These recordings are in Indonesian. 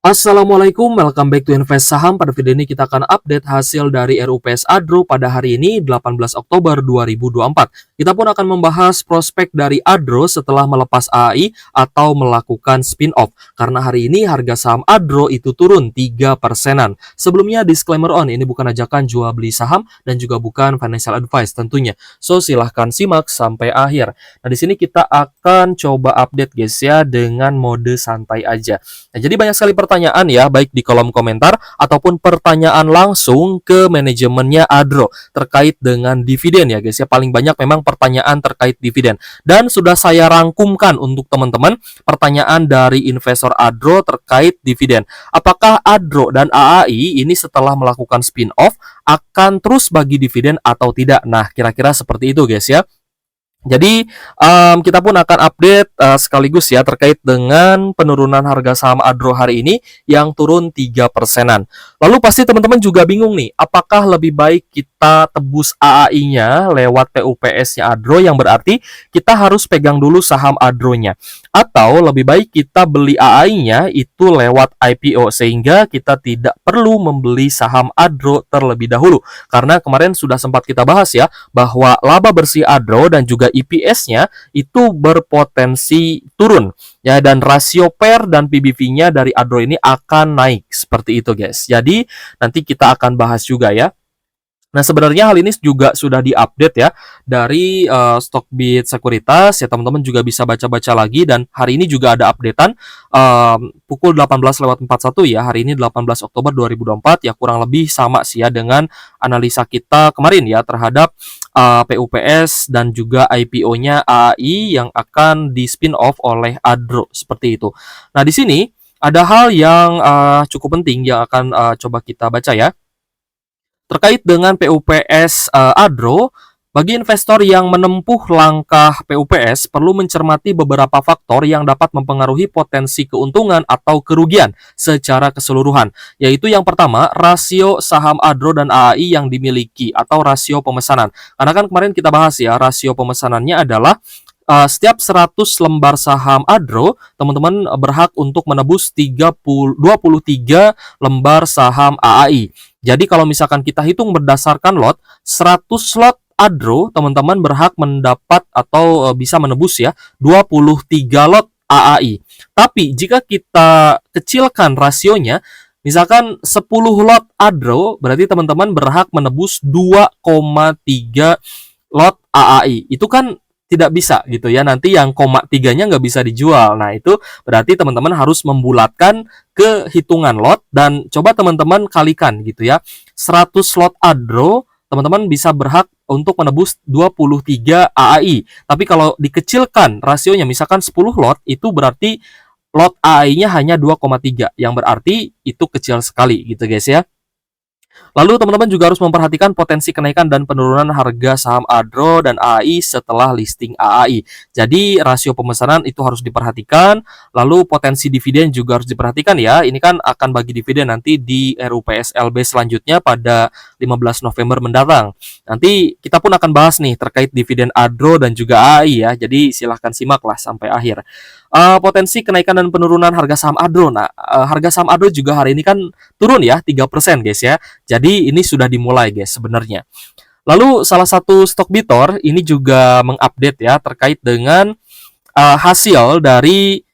Assalamualaikum, welcome back to Invest Saham. Pada video ini kita akan update hasil dari RUPS Adro pada hari ini 18 Oktober 2024. Kita pun akan membahas prospek dari Adro setelah melepas AAI atau melakukan spin-off. Karena hari ini harga saham Adro itu turun 3%-an. Sebelumnya disclaimer on, ini bukan ajakan jual beli saham dan juga bukan financial advice tentunya. So silahkan simak sampai akhir. Nah di sini kita akan coba update guys ya dengan mode santai aja. Nah, jadi banyak sekali pertanyaan ya, baik di kolom komentar ataupun pertanyaan langsung ke manajemennya Adro terkait dengan dividen ya guys ya. Paling banyak memang pertanyaan terkait dividen. Dan sudah saya rangkumkan untuk teman-teman pertanyaan dari investor Adro terkait dividen. Apakah Adro dan AAI ini setelah melakukan spin-off akan terus bagi dividen atau tidak? Nah, kira-kira seperti itu guys ya. Jadi kita pun akan update sekaligus ya terkait dengan penurunan harga saham Adro hari ini yang turun 3%-an. Lalu pasti teman-teman juga bingung nih, apakah lebih baik kita tebus AAI-nya lewat PUPS-nya Adro yang berarti kita harus pegang dulu saham Adro-nya, atau lebih baik kita beli AAI-nya itu lewat IPO sehingga kita tidak perlu membeli saham Adro terlebih dahulu. Karena kemarin sudah sempat kita bahas ya bahwa laba bersih Adro dan juga EPS-nya itu berpotensi turun ya, dan rasio PER dan PBV-nya dari Adro ini akan naik seperti itu guys. Jadi nanti kita akan bahas juga ya. Nah, sebenarnya hal ini juga sudah diupdate ya dari Stockbit Sekuritas ya, teman-teman juga bisa baca-baca lagi, dan hari ini juga ada updatean pukul 18:41 ya, hari ini 18 Oktober 2024 ya, kurang lebih sama sih ya dengan analisa kita kemarin ya terhadap PUPS dan juga IPO-nya AAI yang akan di spin off oleh Adro seperti itu. Nah, di sini ada hal yang cukup penting yang akan coba kita baca ya. Terkait dengan PUPS Adro, bagi investor yang menempuh langkah PUPS perlu mencermati beberapa faktor yang dapat mempengaruhi potensi keuntungan atau kerugian secara keseluruhan. Yaitu yang pertama, rasio saham Adro dan AAI yang dimiliki atau rasio pemesanan. Karena kan kemarin kita bahas ya, rasio pemesanannya adalah setiap 100 lembar saham Adro, teman-teman berhak untuk menebus 23 lembar saham AAI. Jadi kalau misalkan kita hitung berdasarkan lot, 100 slot Adro, teman-teman berhak mendapat atau bisa menebus ya 23 lot AAI. Tapi jika kita kecilkan rasionya, misalkan 10 lot Adro, berarti teman-teman berhak menebus 2,3 lot AAI. Itu kan tidak bisa gitu ya, nanti yang koma 3-nya nggak bisa dijual. Nah itu berarti teman-teman harus membulatkan ke hitungan lot dan coba teman-teman kalikan gitu ya, 100 slot Adro teman-teman bisa berhak untuk menebus 23 AAI. Tapi kalau dikecilkan rasionya misalkan 10 lot, itu berarti lot AAI-nya hanya 2,3 yang berarti itu kecil sekali gitu guys ya. Lalu teman-teman juga harus memperhatikan potensi kenaikan dan penurunan harga saham Adro dan AAI setelah listing AAI. Jadi rasio pemesanan itu harus diperhatikan, lalu potensi dividen juga harus diperhatikan ya. Ini kan akan bagi dividen nanti di RUPS LB selanjutnya pada 15 November mendatang. Nanti kita pun akan bahas nih terkait dividen Adro dan juga AAI ya. Jadi silahkan simaklah sampai akhir. Potensi kenaikan dan penurunan harga saham Adro. Nah, harga saham Adro juga hari ini kan turun ya 3% guys ya. Jadi ini sudah dimulai guys sebenarnya. Lalu salah satu Stockbitor ini juga mengupdate ya terkait dengan hasil dari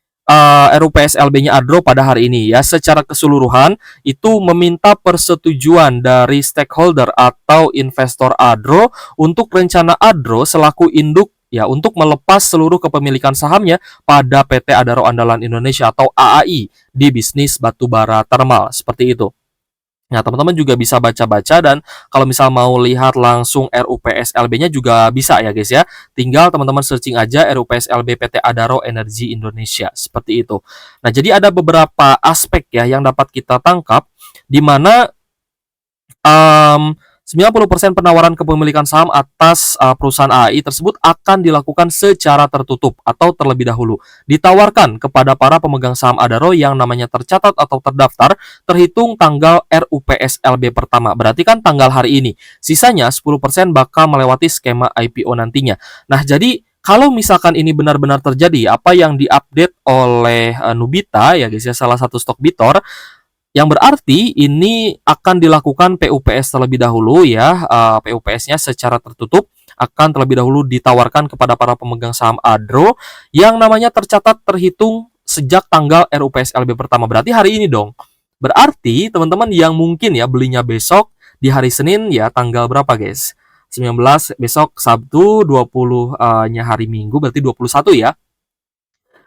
RUPS LB-nya Adro pada hari ini ya. Secara keseluruhan itu meminta persetujuan dari stakeholder atau investor Adro untuk rencana Adro selaku induk ya untuk melepas seluruh kepemilikan sahamnya pada PT Adaro Andalan Indonesia atau AAI di bisnis batubara thermal seperti itu. Nah, teman-teman juga bisa baca-baca, dan kalau misal mau lihat langsung RUPS LB-nya juga bisa ya guys ya. Tinggal teman-teman searching aja RUPS LB PT Adaro Energi Indonesia seperti itu. Nah, jadi ada beberapa aspek ya yang dapat kita tangkap di mana 90% penawaran kepemilikan saham atas perusahaan AAI tersebut akan dilakukan secara tertutup atau terlebih dahulu ditawarkan kepada para pemegang saham Adaro yang namanya tercatat atau terdaftar terhitung tanggal RUPS LB pertama. Berarti kan tanggal hari ini. Sisanya 10% bakal melewati skema IPO nantinya. Nah, jadi Kalau misalkan ini benar-benar terjadi, apa yang diupdate oleh Nubita ya guys ya, salah satu stok Bitor, yang berarti ini akan dilakukan PUPS terlebih dahulu ya, PUPS-nya secara tertutup akan terlebih dahulu ditawarkan kepada para pemegang saham Adro yang namanya tercatat terhitung sejak tanggal RUPS LB pertama. Berarti hari ini dong. Berarti teman-teman yang mungkin ya belinya besok di hari Senin ya tanggal berapa guys? 19 besok Sabtu, 20-nya hari Minggu berarti 21 ya.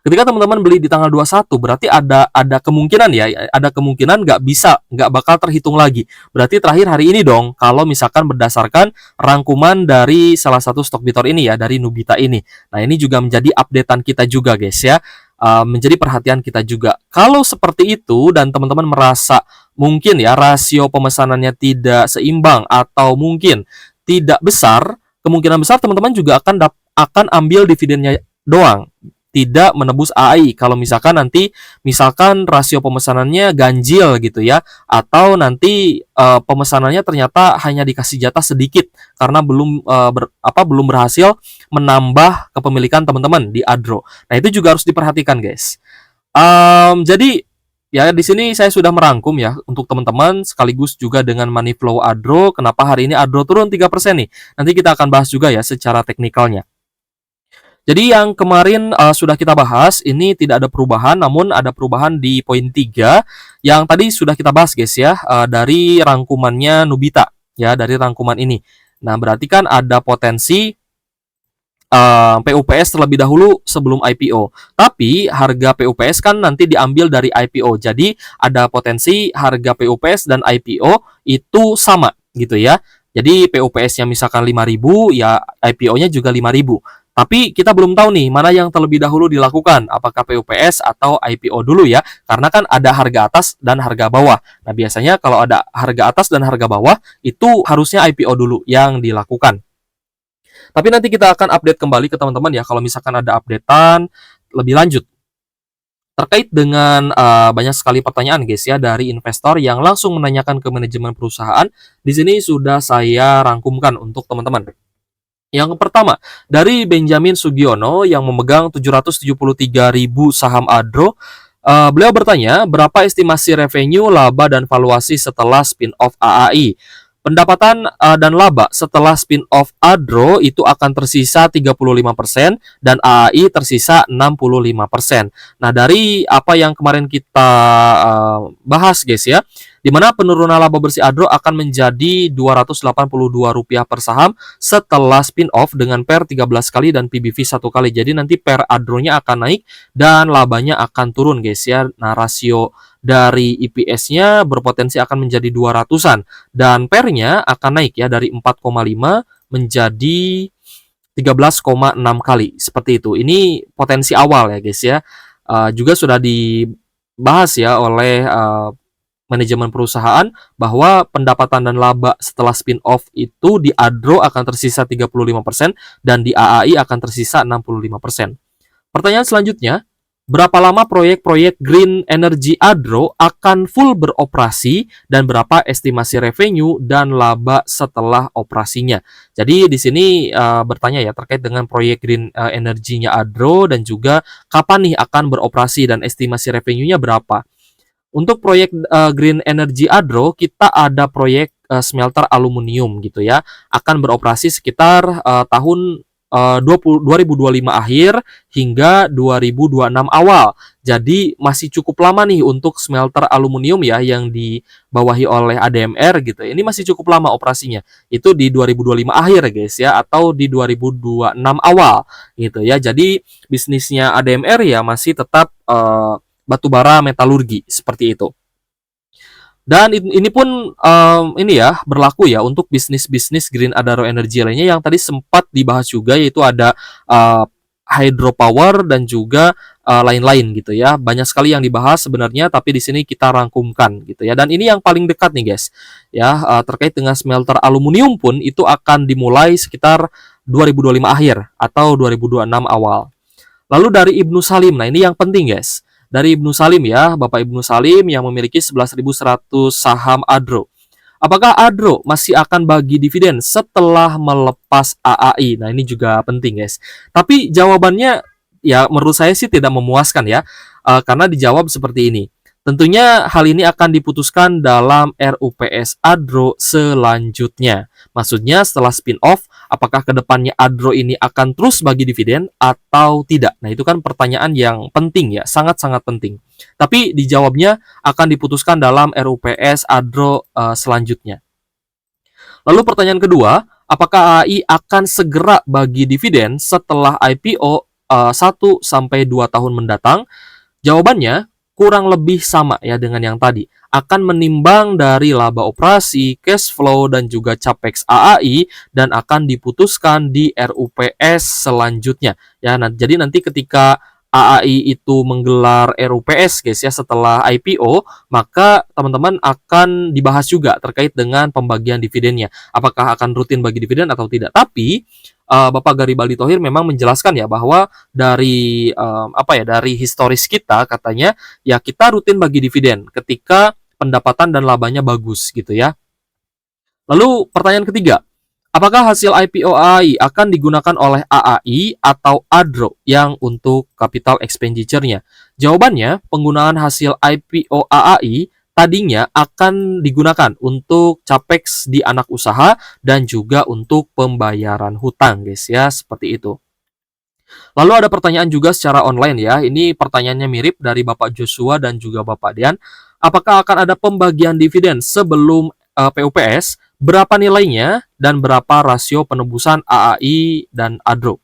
Ketika teman-teman beli di tanggal 21 berarti ada kemungkinan ya, ada kemungkinan nggak bakal terhitung lagi. Berarti terakhir hari ini dong, kalau misalkan berdasarkan rangkuman dari salah satu stok Bitor ini ya, dari Nubita ini. Nah, ini juga menjadi updatean kita juga guys ya. Menjadi perhatian kita juga. Kalau seperti itu dan teman-teman merasa mungkin ya rasio pemesanannya tidak seimbang atau mungkin tidak besar, kemungkinan besar teman-teman juga akan ambil dividennya doang, tidak menebus AI. Kalau misalkan nanti rasio pemesanannya ganjil gitu ya, atau nanti pemesanannya ternyata hanya dikasih jatah sedikit karena belum berhasil menambah kepemilikan teman-teman di Adro. Nah, itu juga harus diperhatikan guys. Jadi ya di sini saya sudah merangkum ya untuk teman-teman sekaligus juga dengan money flow Adro. Kenapa hari ini Adro turun 3% nih? Nanti kita akan bahas juga ya secara teknikalnya. Jadi yang kemarin sudah kita bahas, ini tidak ada perubahan, namun ada perubahan di poin 3 yang tadi sudah kita bahas guys ya, dari rangkumannya Nubita ya, dari rangkuman ini. Nah, berarti kan ada potensi PUPS terlebih dahulu sebelum IPO. Tapi harga PUPS kan nanti diambil dari IPO. Jadi ada potensi harga PUPS dan IPO itu sama gitu ya. Jadi PUPS-nya misalkan 5.000, ya IPO-nya juga 5.000. Tapi kita belum tahu nih mana yang terlebih dahulu dilakukan, apakah PUPS atau IPO dulu ya, karena kan ada harga atas dan harga bawah. Nah, biasanya kalau ada harga atas dan harga bawah, itu harusnya IPO dulu yang dilakukan. Tapi nanti kita akan update kembali ke teman-teman ya, kalau misalkan ada updatean lebih lanjut. Terkait dengan banyak sekali pertanyaan guys ya dari investor yang langsung menanyakan ke manajemen perusahaan, di sini sudah saya rangkumkan untuk teman-teman. Yang pertama, dari Benjamin Sugiono yang memegang 773.000 saham Adro, beliau bertanya, berapa estimasi revenue, laba, dan valuasi setelah spin-off AAI? Pendapatan dan laba setelah spin-off Adro itu akan tersisa 35% dan AAI tersisa 65%. Nah, dari apa yang kemarin kita bahas guys ya, di mana penurunan laba bersih Adro akan menjadi Rp282 per saham setelah spin-off dengan PER 13 kali dan PBV 1 kali. Jadi nanti PER Adro-nya akan naik dan labanya akan turun guys ya. Nah, rasio dari EPS-nya berpotensi akan menjadi 200-an dan PER-nya akan naik ya dari 4,5 menjadi 13,6 kali. Seperti itu. Ini potensi awal ya guys ya. Juga sudah dibahas ya oleh manajemen perusahaan bahwa pendapatan dan laba setelah spin-off itu di Adro akan tersisa 35% dan di AAI akan tersisa 65%. Pertanyaan selanjutnya, berapa lama proyek-proyek Green Energy Adro akan full beroperasi dan berapa estimasi revenue dan laba setelah operasinya? Jadi di sini bertanya ya terkait dengan proyek Green Energy-nya Adro dan juga kapan nih akan beroperasi dan estimasi revenue-nya berapa? Untuk proyek Green Energy Adro, kita ada proyek smelter aluminium gitu ya. Akan beroperasi sekitar tahun 2025 akhir hingga 2026 awal. Jadi masih cukup lama nih untuk smelter aluminium ya yang dibawahi oleh ADMR gitu. Ini masih cukup lama operasinya. Itu di 2025 akhir guys ya atau di 2026 awal gitu ya. Jadi bisnisnya ADMR ya masih tetap batubara metalurgi seperti itu. Dan ini pun ini ya berlaku ya untuk bisnis-bisnis Green Adaro Energy lainnya yang tadi sempat dibahas juga, yaitu ada hydropower dan juga lain-lain gitu ya. Banyak sekali yang dibahas sebenarnya, tapi di sini kita rangkumkan gitu ya. Dan ini yang paling dekat nih guys ya, terkait dengan smelter aluminium pun itu akan dimulai sekitar 2025 akhir atau 2026 awal. Lalu dari Ibnu Salim, nah ini yang penting guys. Dari Ibnu Salim ya, Bapak Ibnu Salim yang memiliki 11.100 saham Adro. Apakah Adro masih akan bagi dividen setelah melepas AAI? Nah, ini juga penting, guys. Tapi jawabannya ya menurut saya sih tidak memuaskan ya. Karena dijawab seperti ini. Tentunya hal ini akan diputuskan dalam RUPS Adro selanjutnya. Maksudnya setelah spin-off, apakah kedepannya Adro ini akan terus bagi dividen atau tidak? Nah, itu kan pertanyaan yang penting ya, sangat-sangat penting. Tapi dijawabnya akan diputuskan dalam RUPS Adro selanjutnya. Lalu pertanyaan kedua, apakah AI akan segera bagi dividen setelah IPO 1 sampai 2 tahun mendatang? Jawabannya kurang lebih sama ya dengan yang tadi. Akan menimbang dari laba operasi, cash flow, dan juga capex AAI dan akan diputuskan di RUPS selanjutnya. Ya, jadi nanti ketika AAI itu menggelar RUPS guys ya setelah IPO, maka teman-teman akan dibahas juga terkait dengan pembagian dividennya. Apakah akan rutin bagi dividen atau tidak. Tapi Bapak Garibaldi Thohir memang menjelaskan ya bahwa dari dari historis kita katanya ya kita rutin bagi dividen ketika pendapatan dan labanya bagus gitu ya. Lalu pertanyaan ketiga, apakah hasil IPO AI akan digunakan oleh AAI atau ADRO yang untuk capital expenditure-nya? Jawabannya, penggunaan hasil IPO AAI tadinya akan digunakan untuk capex di anak usaha dan juga untuk pembayaran hutang, guys ya, seperti itu. Lalu ada pertanyaan juga secara online ya. Ini pertanyaannya mirip dari Bapak Joshua dan juga Bapak Dian. Apakah akan ada pembagian dividen sebelum PUPS? Berapa nilainya dan berapa rasio penebusan AAI dan ADRO?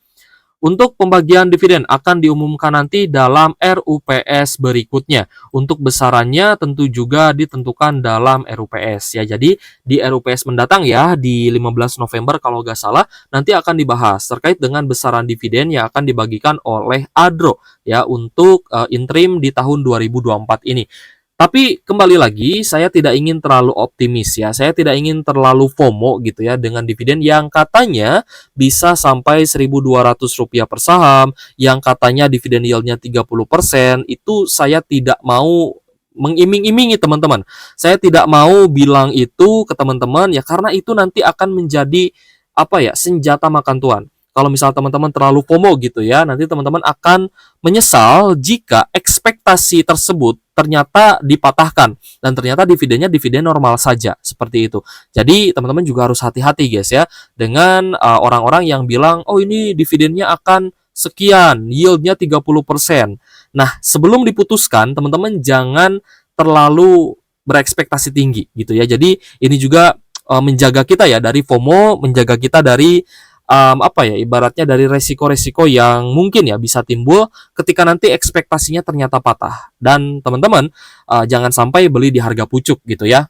Untuk pembagian dividen akan diumumkan nanti dalam RUPS berikutnya. Untuk besarannya tentu juga ditentukan dalam RUPS ya. Jadi di RUPS mendatang ya di 15 November kalau nggak salah nanti akan dibahas terkait dengan besaran dividen yang akan dibagikan oleh ADRO ya untuk interim di tahun 2024 ini. Tapi kembali lagi, saya tidak ingin terlalu optimis ya. Saya tidak ingin terlalu FOMO gitu ya dengan dividen yang katanya bisa sampai Rp1.200 per saham, yang katanya dividen yield-nya 30%, itu saya tidak mau mengiming-imingi teman-teman. Saya tidak mau bilang itu ke teman-teman ya karena itu nanti akan menjadi senjata makan tuan. Kalau misal teman-teman terlalu FOMO gitu ya, nanti teman-teman akan menyesal jika ekspektasi tersebut ternyata dipatahkan dan ternyata dividennya dividen normal saja seperti itu. Jadi teman-teman juga harus hati-hati guys ya dengan orang-orang yang bilang oh ini dividennya akan sekian, yieldnya 30%. Nah, sebelum diputuskan teman-teman jangan terlalu berekspektasi tinggi gitu ya. Jadi ini juga menjaga kita ya dari FOMO, menjaga kita dari ibaratnya dari resiko-resiko yang mungkin ya bisa timbul ketika nanti ekspektasinya ternyata patah. Dan teman-teman jangan sampai beli di harga pucuk gitu ya.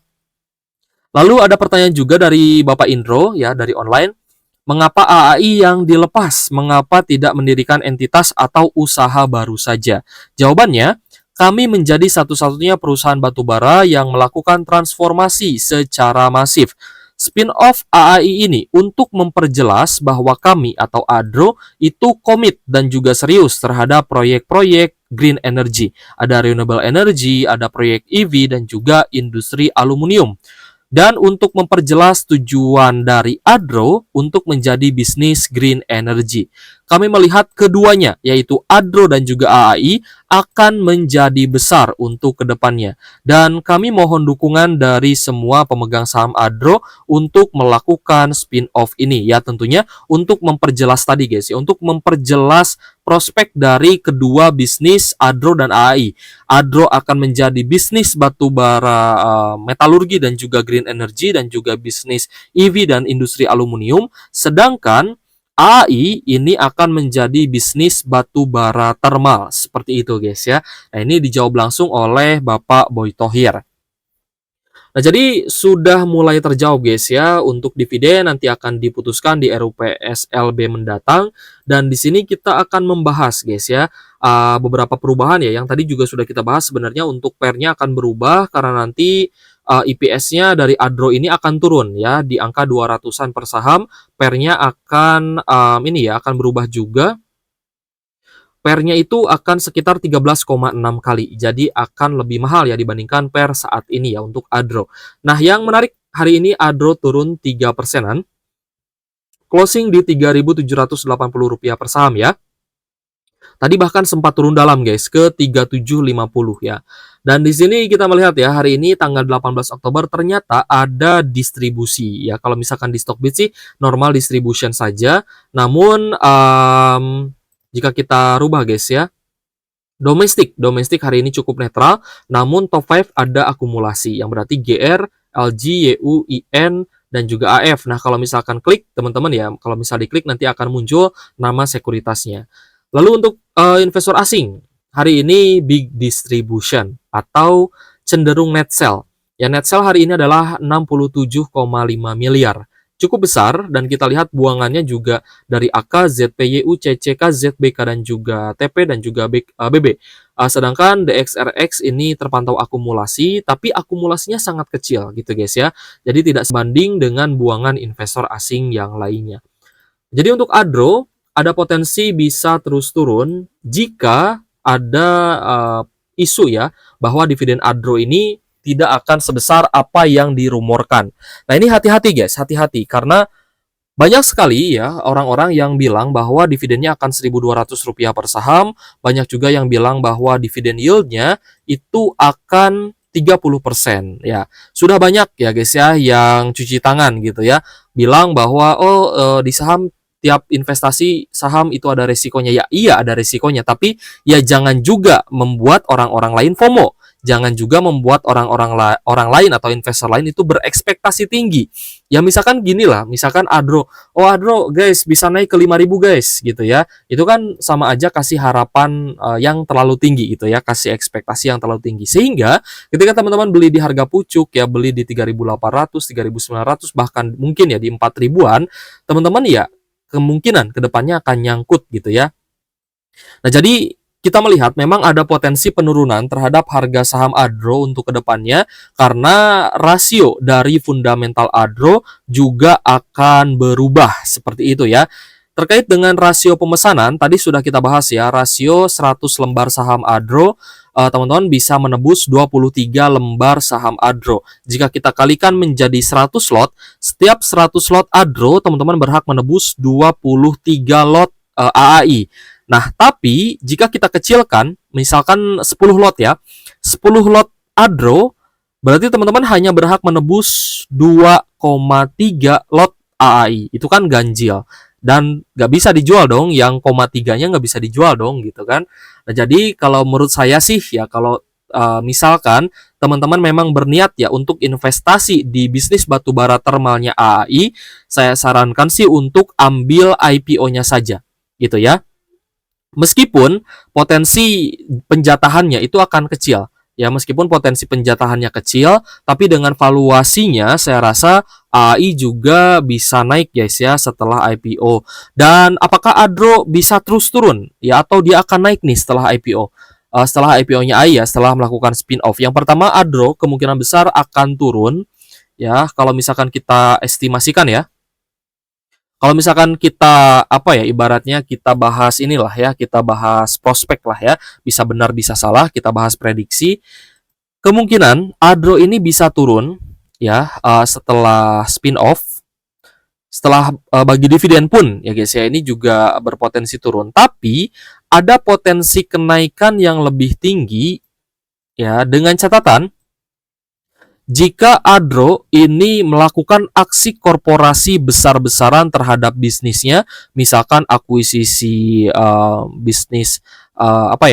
Lalu ada pertanyaan juga dari Bapak Indro ya dari online. Mengapa AAI yang dilepas? Mengapa tidak mendirikan entitas atau usaha baru saja? Jawabannya, kami menjadi satu-satunya perusahaan batubara yang melakukan transformasi secara masif. Spin-off AAI ini untuk memperjelas bahwa kami atau ADRO itu komit dan juga serius terhadap proyek-proyek green energy. Ada renewable energy, ada proyek EV dan juga industri aluminium. Dan untuk memperjelas tujuan dari ADRO untuk menjadi bisnis green energy. Kami melihat keduanya, yaitu ADRO dan juga AAI, akan menjadi besar untuk kedepannya. Dan kami mohon dukungan dari semua pemegang saham ADRO untuk melakukan spin-off ini. Ya tentunya untuk memperjelas tadi guys, ya, untuk memperjelas prospek dari kedua bisnis ADRO dan AAI. ADRO akan menjadi bisnis batubara metalurgi dan juga green energy dan juga bisnis EV dan industri aluminium. Sedangkan AAI ini akan menjadi bisnis batu bara thermal seperti itu guys ya. Nah ini dijawab langsung oleh Bapak Boy Thohir. Nah jadi sudah mulai terjawab guys ya untuk dividen nanti akan diputuskan di RUPS LB mendatang dan di sini kita akan membahas guys ya beberapa perubahan ya yang tadi juga sudah kita bahas sebenarnya untuk pairnya akan berubah karena nanti IPS-nya dari ADRO ini akan turun ya di angka 200-an per saham, pairnya akan akan berubah juga. Pairnya itu akan sekitar 13,6 kali. Jadi akan lebih mahal ya dibandingkan pair saat ini ya untuk ADRO. Nah, yang menarik hari ini Adro turun 3%-an, closing di Rp3.780 per saham ya. Tadi bahkan sempat turun dalam guys ke 3750 ya. Dan di sini kita melihat ya, hari ini tanggal 18 Oktober ternyata ada distribusi ya. Kalau misalkan di Stockbit sih normal distribution saja. Namun jika kita rubah guys ya, domestik hari ini cukup netral, namun top 5 ada akumulasi yang berarti GR, LG, YU, IN, dan juga AF. Nah, kalau misalkan klik teman-teman ya, kalau misal diklik nanti akan muncul nama sekuritasnya. Lalu untuk investor asing, hari ini big distribution atau cenderung net sell. Ya, net sell hari ini adalah 67,5 miliar. Cukup besar, dan kita lihat buangannya juga dari AK, ZPYU, CCK, ZBK, dan juga TP, dan juga BB. Sedangkan DXRX ini terpantau akumulasi, tapi akumulasinya sangat kecil gitu guys ya. Jadi tidak sebanding dengan buangan investor asing yang lainnya. Jadi untuk Adro, ada potensi bisa terus turun jika ada isu ya, bahwa dividen Adro ini tidak akan sebesar apa yang dirumorkan. Nah ini hati-hati guys, hati-hati karena banyak sekali ya orang-orang yang bilang bahwa dividennya akan Rp1.200 per saham, banyak juga yang bilang bahwa dividen yieldnya itu akan 30% ya. Sudah banyak ya guys ya yang cuci tangan gitu ya, bilang bahwa di saham tiap investasi saham itu ada resikonya. Ya iya ada resikonya, tapi ya jangan juga membuat orang-orang lain FOMO. Jangan juga membuat orang lain atau investor lain itu berekspektasi tinggi. Ya misalkan gini lah, misalkan Adro guys bisa naik ke 5.000 guys gitu ya. Itu kan sama aja kasih harapan yang terlalu tinggi gitu ya, kasih ekspektasi yang terlalu tinggi. Sehingga ketika teman-teman beli di harga pucuk ya, beli di 3.800, 3.900 bahkan mungkin ya di 4.000-an, teman-teman ya kemungkinan kedepannya akan nyangkut gitu ya. Nah jadi kita melihat memang ada potensi penurunan terhadap harga saham Adro untuk kedepannya karena rasio dari fundamental Adro juga akan berubah seperti itu ya. Terkait dengan rasio pemesanan, tadi sudah kita bahas ya, rasio 100 lembar saham Adro, teman-teman bisa menebus 23 lembar saham Adro. Jika kita kalikan menjadi 100 lot, setiap 100 lot Adro, teman-teman berhak menebus 23 lot AAI. Nah, tapi jika kita kecilkan, misalkan 10 lot ya, 10 lot Adro, berarti teman-teman hanya berhak menebus 2,3 lot AAI. Itu kan ganjil. Dan nggak bisa dijual dong, yang 0,3-nya nggak bisa dijual dong gitu kan. Nah, jadi kalau menurut saya sih ya, kalau misalkan teman-teman memang berniat ya untuk investasi di bisnis batubara thermalnya AAI, saya sarankan sih untuk ambil IPO-nya saja gitu ya. Meskipun potensi penjatahannya itu akan kecil. Ya, meskipun potensi penjatahannya kecil, tapi dengan valuasinya saya rasa AI juga bisa naik guys ya setelah IPO. Dan apakah Adro bisa terus turun? Ya, atau dia akan naik nih setelah IPO? Setelah IPO-nya AI ya, setelah melakukan spin-off. Yang pertama, Adro kemungkinan besar akan turun. Ya, kalau misalkan kita estimasikan ya. Kalau misalkan kita ibaratnya kita bahas inilah ya, kita bahas prospek lah ya, bisa benar bisa salah, kita bahas prediksi. Kemungkinan Adro ini bisa turun ya setelah spin off, setelah bagi dividen pun ya guys ya, ini juga berpotensi turun. Tapi ada potensi kenaikan yang lebih tinggi ya, dengan catatan jika Adro ini melakukan aksi korporasi besar-besaran terhadap bisnisnya, misalkan akuisisi bisnis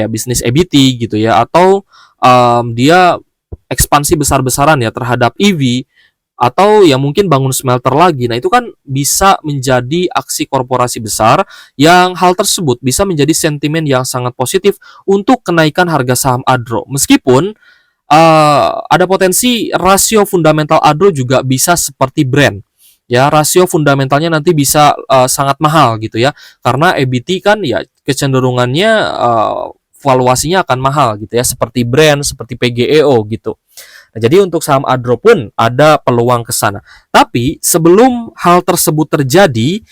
bisnis EBT gitu ya, atau dia ekspansi besar-besaran ya terhadap EV, atau ya mungkin bangun smelter lagi. Nah itu kan bisa menjadi aksi korporasi besar yang hal tersebut bisa menjadi sentimen yang sangat positif untuk kenaikan harga saham Adro. Meskipun ada potensi rasio fundamental Adro juga bisa seperti brand ya, rasio fundamentalnya nanti bisa sangat mahal gitu ya, karena EBT kan ya kecenderungannya valuasinya akan mahal gitu ya, seperti brand, seperti PGEO gitu. Nah, jadi untuk saham Adro pun ada peluang ke sana. Tapi sebelum hal tersebut terjadi,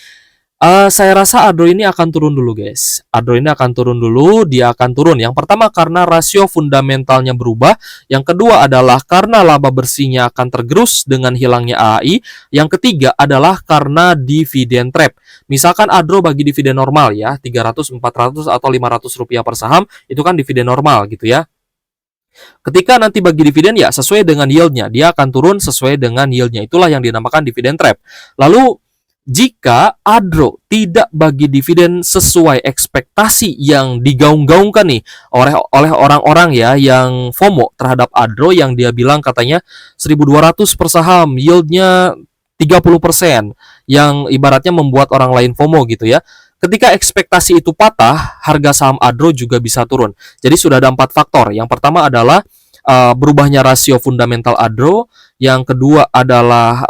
Saya rasa Adro ini akan turun dulu, guys. Adro ini akan turun dulu, dia akan turun. Yang pertama karena rasio fundamentalnya berubah, yang kedua adalah karena laba bersihnya akan tergerus dengan hilangnya AAI, yang ketiga adalah karena dividen trap. Misalkan Adro bagi dividen normal ya, 300, 400 atau 500 rupiah per saham, itu kan dividen normal gitu ya. Ketika nanti bagi dividen ya sesuai dengan yieldnya, dia akan turun sesuai dengan yieldnya. Itulah yang dinamakan dividen trap. Lalu jika Adro tidak bagi dividen sesuai ekspektasi yang digaung-gaungkan nih oleh orang-orang ya yang FOMO terhadap Adro, yang dia bilang katanya 1.200 per saham, yieldnya 30%, yang ibaratnya membuat orang lain FOMO gitu ya. Ketika ekspektasi itu patah, harga saham Adro juga bisa turun. Jadi sudah ada 4 faktor. Yang pertama adalah berubahnya rasio fundamental Adro, yang kedua adalah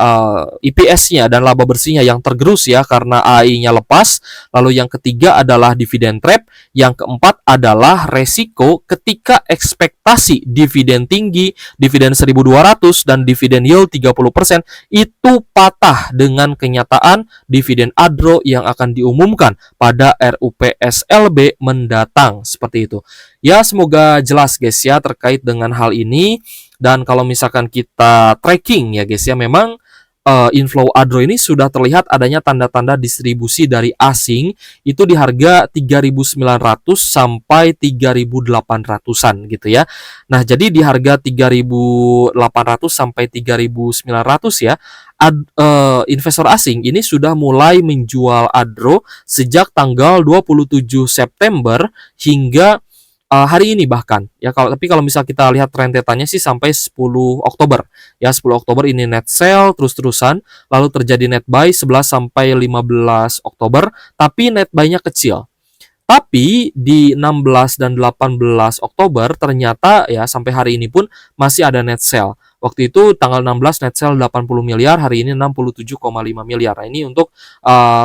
EPS-nya dan laba bersihnya yang tergerus ya karena AI-nya lepas, lalu yang ketiga adalah dividen trap, yang keempat adalah resiko ketika ekspektasi dividen tinggi, dividen 1.200 dan dividen yield 30% itu patah dengan kenyataan dividen Adro yang akan diumumkan pada RUPSLB mendatang, seperti itu. Ya, semoga jelas guys ya terkait dengan hal ini. Dan kalau misalkan kita tracking ya guys ya, memang inflow Adro ini sudah terlihat adanya tanda-tanda distribusi dari asing itu di harga 3.900 sampai 3.800-an gitu ya. Nah, jadi di harga 3.800 sampai 3.900 ya, investor asing ini sudah mulai menjual Adro sejak tanggal 27 September hingga hari ini bahkan ya. Tapi kalau misal kita lihat tren tetanya sih sampai 10 Oktober ya. 10 Oktober ini net sell terus-terusan, lalu terjadi net buy 11 sampai 15 Oktober, tapi net buy-nya kecil. Tapi di 16 dan 18 Oktober ternyata ya sampai hari ini pun masih ada net sell. Waktu itu tanggal 16 net sell 80 miliar, hari ini 67,5 miliar. Nah, ini untuk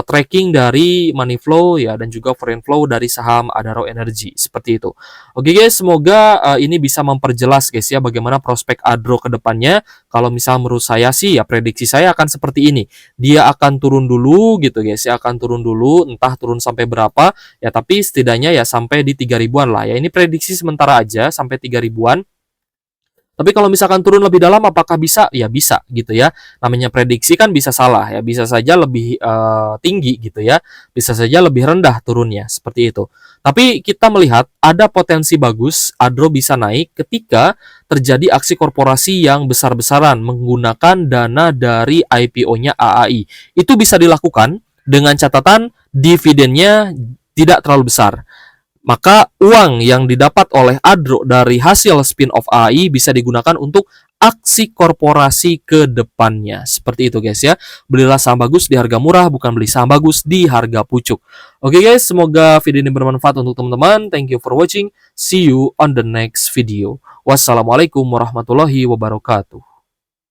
tracking dari money flow ya dan juga foreign flow dari saham Adaro Energy, seperti itu. Oke guys, semoga ini bisa memperjelas guys ya bagaimana prospek Adro ke depannya. Kalau misal menurut saya sih ya prediksi saya akan seperti ini. Dia akan turun dulu gitu guys ya, akan turun dulu, entah turun sampai berapa ya, tapi setidaknya ya sampai di 3.000-an lah ya. Ini prediksi sementara aja sampai 3.000-an. Tapi kalau misalkan turun lebih dalam apakah bisa? Ya bisa gitu ya. Namanya prediksi kan bisa salah ya, bisa saja lebih tinggi gitu ya. Bisa saja lebih rendah turunnya, seperti itu. Tapi kita melihat ada potensi bagus Adro bisa naik ketika terjadi aksi korporasi yang besar-besaran menggunakan dana dari IPO-nya AAI. Itu bisa dilakukan dengan catatan dividennya tidak terlalu besar. Maka uang yang didapat oleh Adro dari hasil spin-off AI bisa digunakan untuk aksi korporasi ke depannya. Seperti itu guys ya. Belilah saham bagus di harga murah, bukan beli saham bagus di harga pucuk. Oke guys, semoga video ini bermanfaat untuk teman-teman. Thank you for watching. See you on the next video. Wassalamualaikum warahmatullahi wabarakatuh.